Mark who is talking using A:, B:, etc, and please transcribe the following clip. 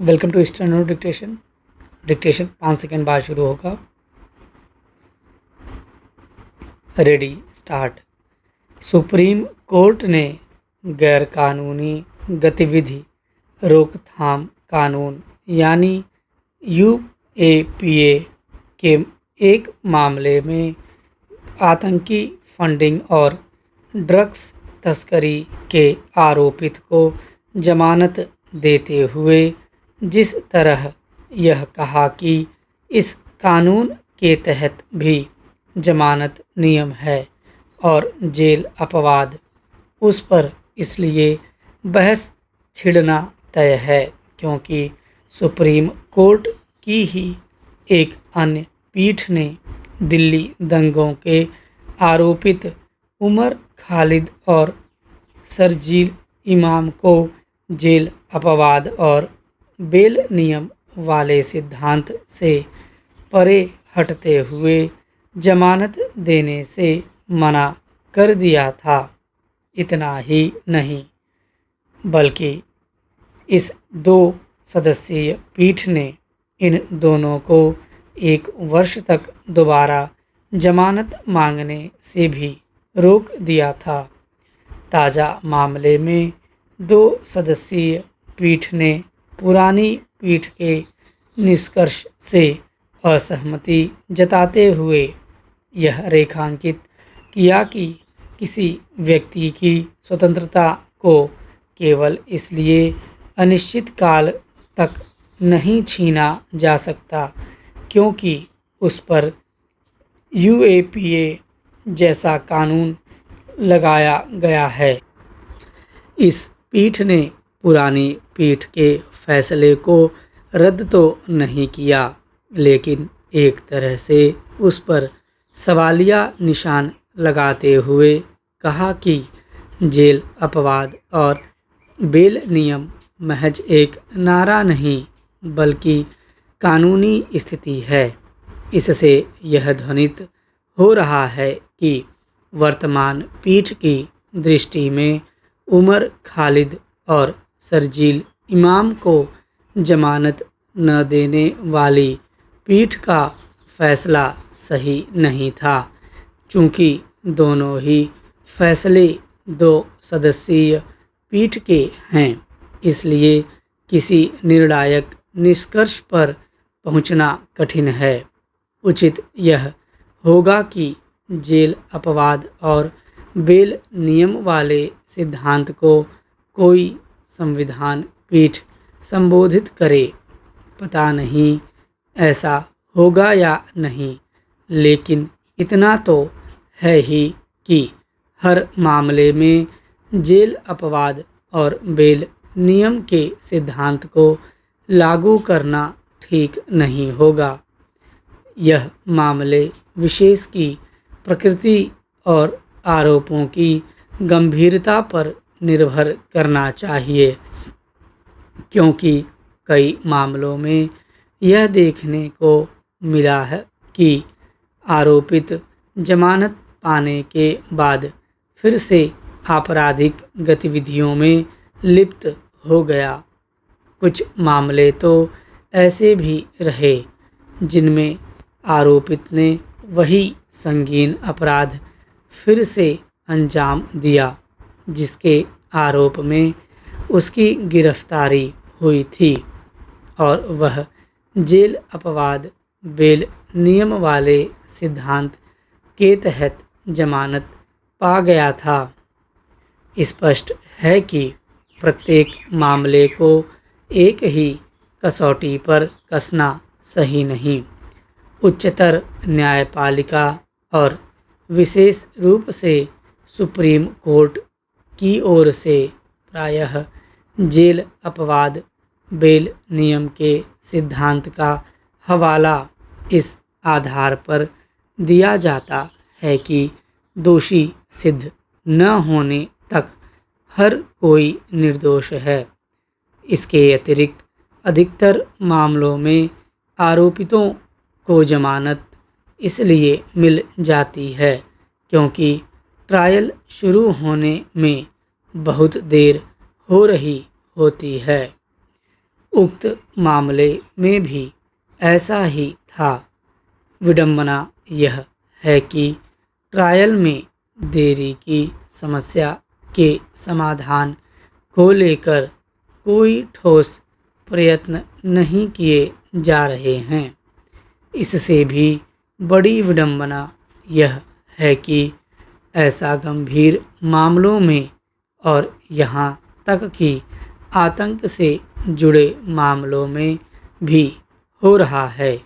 A: Welcome to steno dictation. Dictation 5 second बाद शुरू होगा। Ready start. सुप्रीम कोर्ट ने गैरकानूनी गतिविधि रोकथाम कानून यानी यूएपीए के एक मामले में आतंकी फंडिंग और ड्रग्स तस्करी के आरोपित को जमानत देते हुए जिस तरह यह कहा कि इस कानून के तहत भी जमानत नियम है और जेल अपवाद, उस पर इसलिए बहस छिड़ना तय है क्योंकि सुप्रीम कोर्ट की ही एक अन्य पीठ ने दिल्ली दंगों के आरोपित उमर खालिद और शरजील इमाम को जेल अपवाद और बेल नियम वाले सिद्धांत से परे हटते हुए जमानत देने से मना कर दिया था। इतना ही नहीं बल्कि इस 2 सदस्यीय पीठ ने इन दोनों को 1 वर्ष तक दोबारा जमानत मांगने से भी रोक दिया था। ताज़ा मामले में 2 सदस्यीय पीठ ने पुरानी पीठ के निष्कर्ष से असहमति जताते हुए यह रेखांकित किया कि किसी व्यक्ति की स्वतंत्रता को केवल इसलिए अनिश्चित काल तक नहीं छीना जा सकता क्योंकि उस पर यूएपीए जैसा कानून लगाया गया है। इस पीठ ने पुरानी पीठ के फैसले को रद्द तो नहीं किया, लेकिन एक तरह से उस पर सवालिया निशान लगाते हुए कहा कि जेल अपवाद और बेल नियम महज एक नारा नहीं बल्कि कानूनी स्थिति है। इससे यह ध्वनित हो रहा है कि वर्तमान पीठ की दृष्टि में उमर खालिद और शरजील इमाम को जमानत न देने वाली पीठ का फैसला सही नहीं था। चूँकि दोनों ही फैसले 2 सदस्यीय पीठ के हैं, इसलिए किसी निर्णायक निष्कर्ष पर पहुंचना कठिन है। उचित यह होगा कि जेल अपवाद और बेल नियम वाले सिद्धांत को कोई संविधान पीठ संबोधित करे। पता नहीं ऐसा होगा या नहीं, लेकिन इतना तो है ही कि हर मामले में जेल अपवाद और बेल नियम के सिद्धांत को लागू करना ठीक नहीं होगा। यह मामले विशेष की प्रकृति और आरोपों की गंभीरता पर निर्भर करना चाहिए, क्योंकि कई मामलों में यह देखने को मिला है कि आरोपित जमानत पाने के बाद फिर से आपराधिक गतिविधियों में लिप्त हो गया। कुछ मामले तो ऐसे भी रहे जिनमें आरोपित ने वही संगीन अपराध फिर से अंजाम दिया जिसके आरोप में उसकी गिरफ्तारी हुई थी और वह जेल अपवाद बेल नियम वाले सिद्धांत के तहत जमानत पा गया था। स्पष्ट है कि प्रत्येक मामले को एक ही कसौटी पर कसना सही नहीं। उच्चतर न्यायपालिका और विशेष रूप से सुप्रीम कोर्ट की ओर से प्रायः जेल अपवाद बेल नियम के सिद्धांत का हवाला इस आधार पर दिया जाता है कि दोषी सिद्ध न होने तक हर कोई निर्दोष है। इसके अतिरिक्त अधिकतर मामलों में आरोपितों को जमानत इसलिए मिल जाती है क्योंकि ट्रायल शुरू होने में बहुत देर हो रही होती है। उक्त मामले में भी ऐसा ही था। विडंबना यह है कि ट्रायल में देरी की समस्या के समाधान को लेकर कोई ठोस प्रयत्न नहीं किए जा रहे हैं। इससे भी बड़ी विडंबना यह है कि ऐसा गंभीर मामलों में और यहाँ तक कि आतंक से जुड़े मामलों में भी हो रहा है।